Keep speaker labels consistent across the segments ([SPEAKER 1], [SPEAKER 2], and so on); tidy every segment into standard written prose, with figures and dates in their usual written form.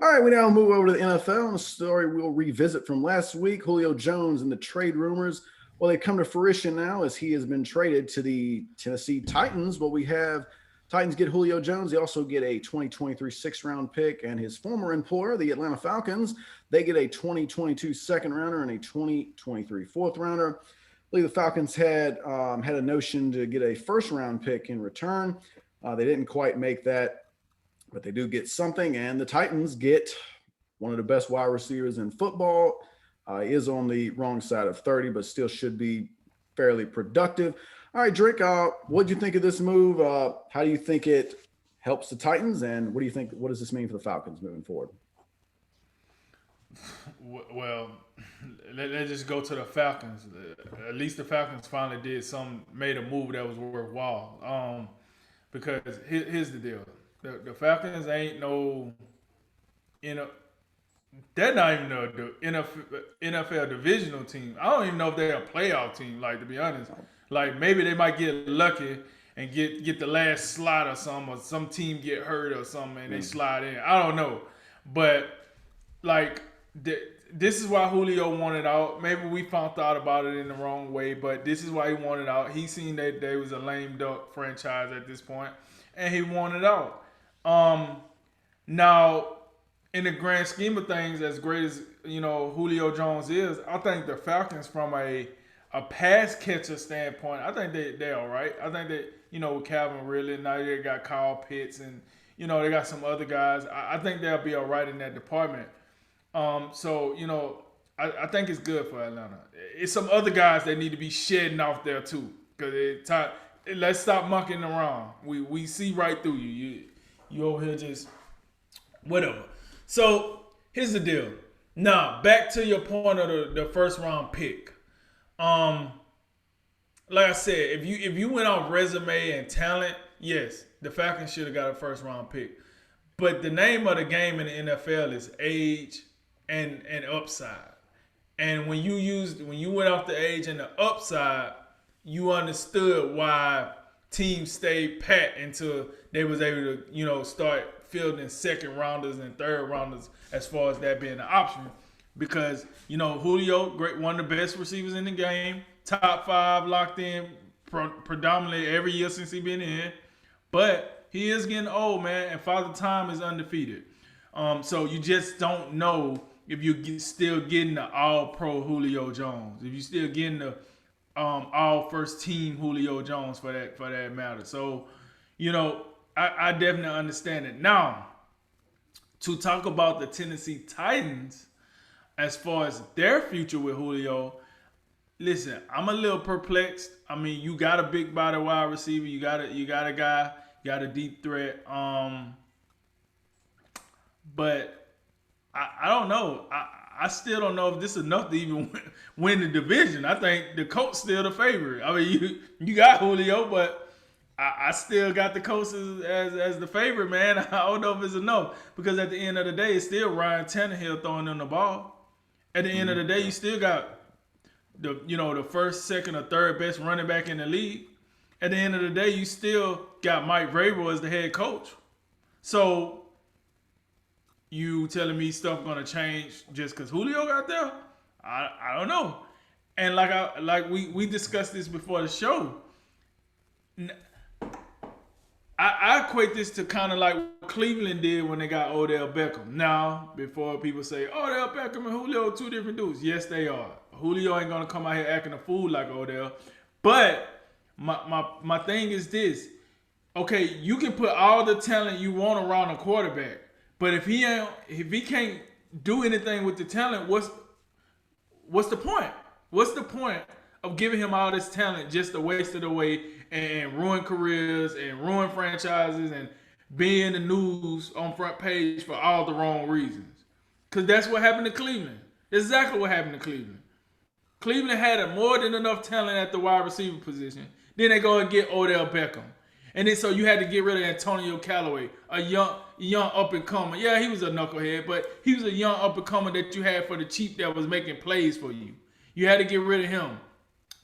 [SPEAKER 1] All right, we now move over to the NFL and a story we'll revisit from last week. Julio Jones and the trade rumors. Well, they come to fruition now as he has been traded to the Tennessee Titans. Well, we have Titans get Julio Jones. They also get a 2023 sixth-round pick, and his former employer, the Atlanta Falcons, they get a 2022 second-rounder and a 2023 fourth-rounder. I believe the Falcons had a notion to get a first-round pick in return. They didn't quite make that, but they do get something, and the Titans get one of the best wide receivers in football. Is on the wrong side of 30, but still should be fairly productive. All right, Drake, what do you think of this move? How do you think it helps the Titans, and what do you think? What does this mean for the Falcons moving forward?
[SPEAKER 2] Well, let's just go to the Falcons. At least the Falcons finally made a move that was worthwhile. Because here's the deal: the Falcons ain't no, you know, they're not even the NFL divisional team. I don't even know if they're a playoff team. Like, to be honest, like maybe they might get lucky and get the last slot or some team get hurt or something and they slide in. I don't know, but like this is why Julio wanted out. Maybe we found out about it in the wrong way, but this is why he wanted out. He seen that they was a lame duck franchise at this point, and he wanted out. Now, in the grand scheme of things, as great as Julio Jones is, I think the Falcons, from a pass catcher standpoint, I think they're all right. I think that with Calvin Ridley, now they got Kyle Pitts, and they got some other guys. I think they'll be all right in that department. So I think it's good for Atlanta. It's some other guys that need to be shedding off there too, because let's stop monkeying around. We see right through you. You over here just whatever. So here's the deal. Now back to your point of the first round pick. Like I said, if you went off resume and talent, yes, the Falcons should have got a first round pick. But the name of the game in the NFL is age and upside. And when you went off the age and the upside, you understood why teams stayed pat until they was able to start fielding second rounders and third rounders as far as that being an option. Because Julio, great, one of the best receivers in the game, top 5 locked in predominantly every year since he been in, but he is getting old, man, and Father Time is undefeated. So you just don't know if you're still getting the All-Pro Julio Jones, if you're still getting the All First Team Julio Jones for that matter. So I definitely understand it. Now, to talk about the Tennessee Titans, as far as their future with Julio, listen, I'm a little perplexed. I mean, you got a big body wide receiver, you got a guy, you got a deep threat. But I don't know. I still don't know if this is enough to even win the division. I think the Colts still the favorite. I mean, you got Julio, but I still got the Colts as the favorite, man. I don't know if it's enough, because at the end of the day, it's still Ryan Tannehill throwing them the ball. At the end of the day, you still got the first, second, or third best running back in the league. At the end of the day, you still got Mike Vrabel as the head coach. So you telling me stuff gonna change just because Julio got there? I don't know. And like we discussed this before the show. I equate this to kind of like what Cleveland did when they got Odell Beckham. Now, before people say Odell Beckham and Julio are two different dudes, yes, they are. Julio ain't gonna come out here acting a fool like Odell. But my thing is this: okay, you can put all the talent you want around a quarterback, but if he can't do anything with the talent, what's the point? What's the point of giving him all this talent just to waste it away and ruin careers and ruin franchises and be in the news on front page for all the wrong reasons? Because that's what happened to Cleveland. That's exactly what happened to Cleveland. Cleveland had more than enough talent at the wide receiver position. Then they go and get Odell Beckham. And then so you had to get rid of Antonio Callaway, a young up-and-comer. Yeah, he was a knucklehead, but he was a young up-and-comer that you had for the cheap that was making plays for you. You had to get rid of him.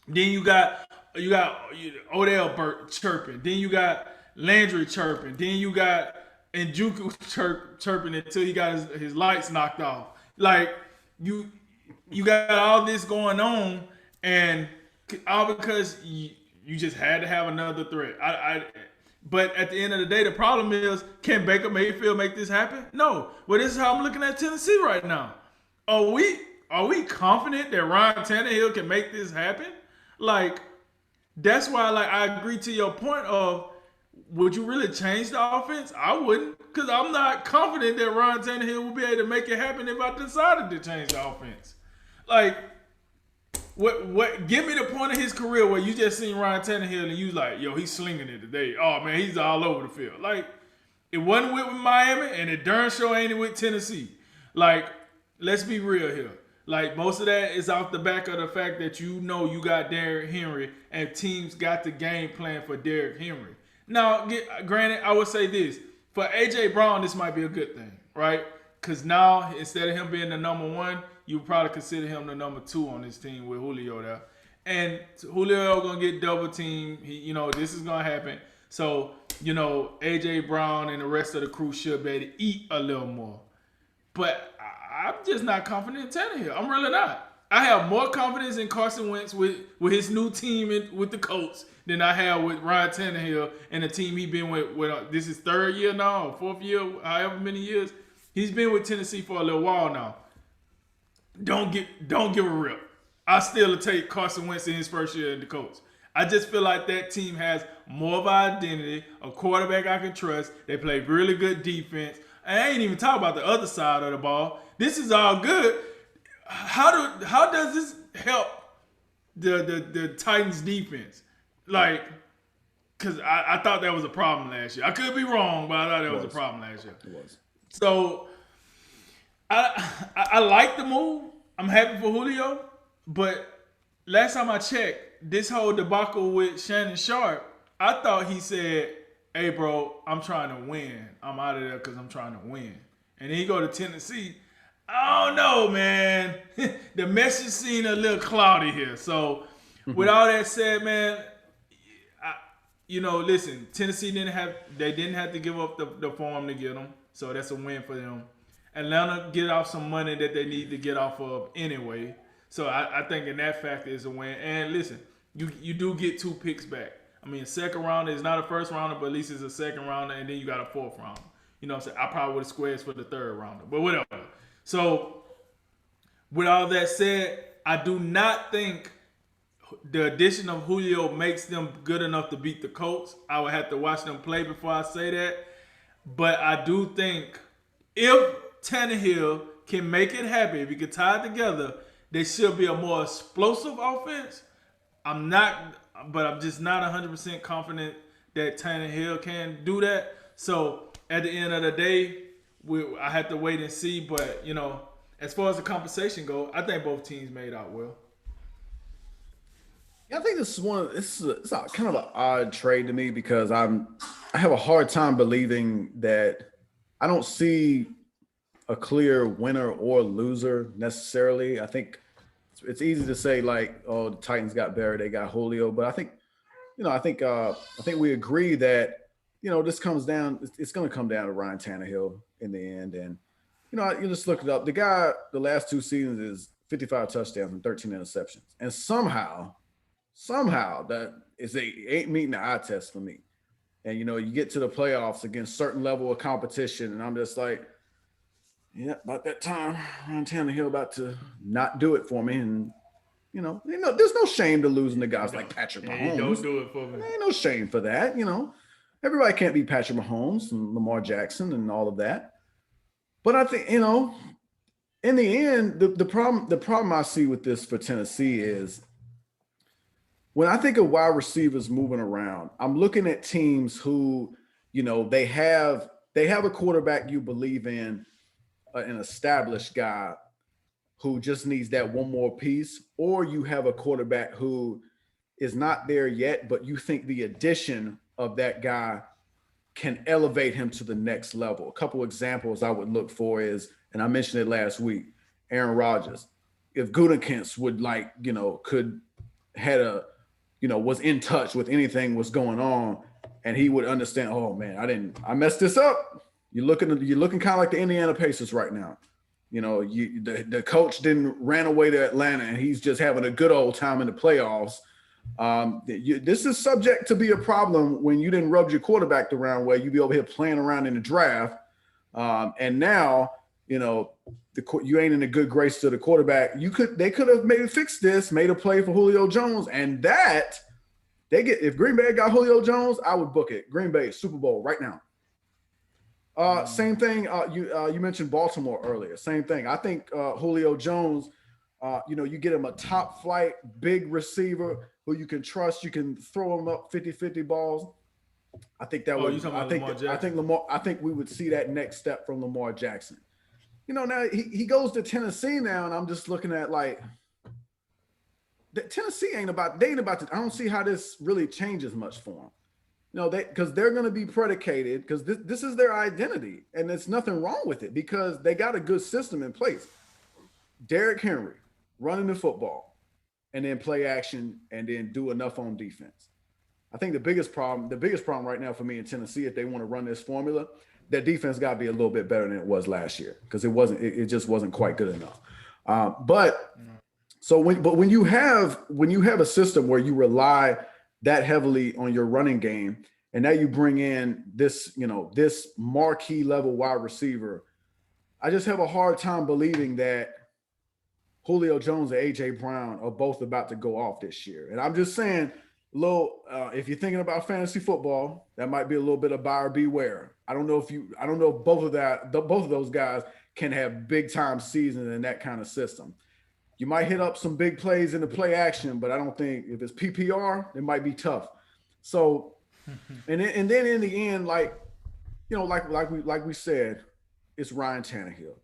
[SPEAKER 2] Then you got Odell chirping. Then you got Landry chirping. Then you got and Juke was chirping until he got his lights knocked off. Like you got all this going on, and all because you just had to have another threat. But at the end of the day, the problem is, can Baker Mayfield make this happen? No. Well, this is how I'm looking at Tennessee right now. Are we confident that Ryan Tannehill can make this happen? Like, that's why, like, I agree to your point of, would you really change the offense? I wouldn't, because I'm not confident that Ryan Tannehill will be able to make it happen if I decided to change the offense. Like, what? Give me the point of his career where you just seen Ryan Tannehill and you was like, yo, he's slinging it today. Oh man, he's all over the field. Like, it wasn't with Miami, and it darn sure ain't with Tennessee. Like, let's be real here. Like, most of that is off the back of the fact that you know you got Derrick Henry, and teams got the game plan for Derrick Henry. Now, granted, I would say this. For A.J. Brown, this might be a good thing, right? Because now, instead of him being the number one, you would probably consider him the number two on this team with Julio there. And Julio going to get double teamed. This is going to happen. So, A.J. Brown and the rest of the crew should be able to eat a little more. But I'm just not confident in Tannehill. I'm really not. I have more confidence in Carson Wentz with his new team with the Colts than I have with Ryan Tannehill and the team he's been with. This is third year now, or fourth year, however many years. He's been with Tennessee for a little while now. Don't give a rip. I still take Carson Wentz in his first year in the Colts. I just feel like that team has more of an identity, a quarterback I can trust. They play really good defense. I ain't even talking about the other side of the ball. This is all good. How does this help the Titans defense? Like, because I thought that was a problem last year. I could be wrong, but I thought that was a problem last year.
[SPEAKER 1] It was.
[SPEAKER 2] So I like the move. I'm happy for Julio, but last time I checked, this whole debacle with Shannon Sharp, I thought he said, "Hey, bro, I'm trying to win. I'm out of there because I'm trying to win." And then he go to Tennessee. I don't know, man. The message seemed a little cloudy here. So, with all that said, man, listen, Tennessee didn't have to give up the form to get them. So that's a win for them. Atlanta get off some money that they need to get off of anyway. So I think in that factor is a win. And listen, you do get 2 picks back. I mean, second rounder is not a first rounder, but at least it's a second rounder, and then you got a fourth rounder. You know what I'm saying? I probably would have squared for the third rounder, but whatever. So, with all that said, I do not think the addition of Julio makes them good enough to beat the Colts. I would have to watch them play before I say that. But I do think if Tannehill can make it happen, if he can tie it together, there should be a more explosive offense. I'm just not 100% confident that Tannehill can do that. So at the end of the day, I have to wait and see. But as far as the compensation goes, I think both teams made out well.
[SPEAKER 1] Yeah, I think this is kind of an odd trade to me because I have a hard time believing that I don't see a clear winner or loser necessarily. I think it's easy to say like, oh, the Titans got better, they got Julio, but I think we agree that this comes down. It's going to come down to Ryan Tannehill in the end, and you just look it up. The guy, the last 2 seasons is 55 touchdowns and 13 interceptions, and somehow that ain't meeting the eye test for me. And you get to the playoffs against certain level of competition, and I'm just like, yeah, about that time, Ryan Tannehill about to not do it for me. And there's no shame to losing to guys like Patrick Mahomes.
[SPEAKER 2] Don't do it for me.
[SPEAKER 1] There ain't no shame for that. Everybody can't be Patrick Mahomes and Lamar Jackson and all of that. But I think in the end, the problem I see with this for Tennessee is, when I think of wide receivers moving around, I'm looking at teams who, they have a quarterback you believe in, an established guy who just needs that one more piece, or you have a quarterback who is not there yet, but you think the addition of that guy can elevate him to the next level. A couple examples I would look for is, and I mentioned it last week, Aaron Rodgers. If Gutekunst was in touch with anything was going on, and he would understand, oh man, I messed this up. You're looking kind of like the Indiana Pacers right now. You know, the coach didn't ran away to Atlanta, and he's just having a good old time in the playoffs. This is subject to be a problem when you didn't rub your quarterback the round way. You be over here playing around in the draft, and now you ain't in a good grace to the quarterback. They could have maybe fixed this, made a play for Julio Jones, and that if Green Bay got Julio Jones, I would book it. Green Bay Super Bowl right now. Same thing. You mentioned Baltimore earlier. Same thing. I think Julio Jones. You get him a top flight big receiver who you can trust. You can throw him up 50-50 balls. I think that would. I think we would see that next step from Lamar Jackson. Now he goes to Tennessee now, and I'm just looking at like Tennessee ain't about to. I don't see how this really changes much for them. Because they're going to be predicated because this is their identity, and there's nothing wrong with it because they got a good system in place. Derrick Henry running the football, and then play action, and then do enough on defense. I think the biggest problem right now for me in Tennessee, if they want to run this formula, their defense got to be a little bit better than it was last year because it just wasn't quite good enough. When you have a system where you rely that heavily on your running game, and now you bring in this marquee level wide receiver, I just have a hard time believing that Julio Jones and AJ Brown are both about to go off this year. And I'm just saying, if you're thinking about fantasy football, that might be a little bit of buyer beware. I don't know if both of those guys can have big time seasons in that kind of system. You might hit up some big plays in the play action, but I don't think if it's PPR, it might be tough. So, and then in the end, like we said, it's Ryan Tannehill.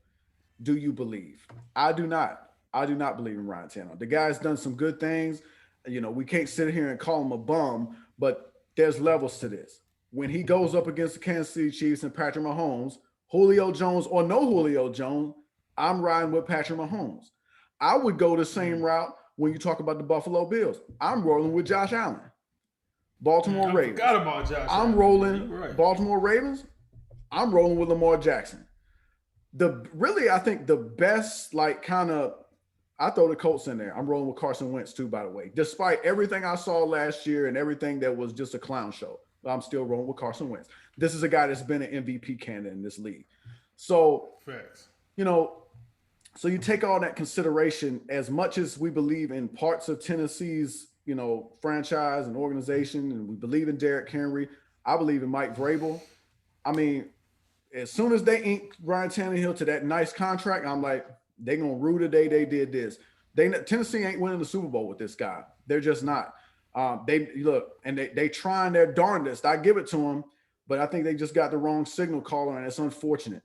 [SPEAKER 1] Do you believe? I do not. I do not believe in Ryan Tannehill. The guy's done some good things. We can't sit here and call him a bum, but there's levels to this. When he goes up against the Kansas City Chiefs and Patrick Mahomes, Julio Jones or no Julio Jones, I'm riding with Patrick Mahomes. I would go the same route when you talk about the Buffalo Bills. I'm rolling with Josh Allen. Baltimore Ravens.
[SPEAKER 2] I forgot about Josh
[SPEAKER 1] I'm
[SPEAKER 2] Allen.
[SPEAKER 1] rolling
[SPEAKER 2] Right.
[SPEAKER 1] Baltimore Ravens. I'm rolling with Lamar Jackson. I think the best, I throw the Colts in there. I'm rolling with Carson Wentz too, by the way. Despite everything I saw last year and everything that was just a clown show, I'm still rolling with Carson Wentz. This is a guy that's been an MVP candidate in this league. So,
[SPEAKER 2] Facts.
[SPEAKER 1] So you take all that consideration, as much as we believe in parts of Tennessee's, franchise and organization, and we believe in Derrick Henry, I believe in Mike Vrabel. I mean, as soon as they ink Ryan Tannehill to that nice contract, I'm like, they're going to rue the day they did this. Tennessee ain't winning the Super Bowl with this guy. They're just not. They trying their darndest. I give it to them, but I think they just got the wrong signal caller, and it's unfortunate.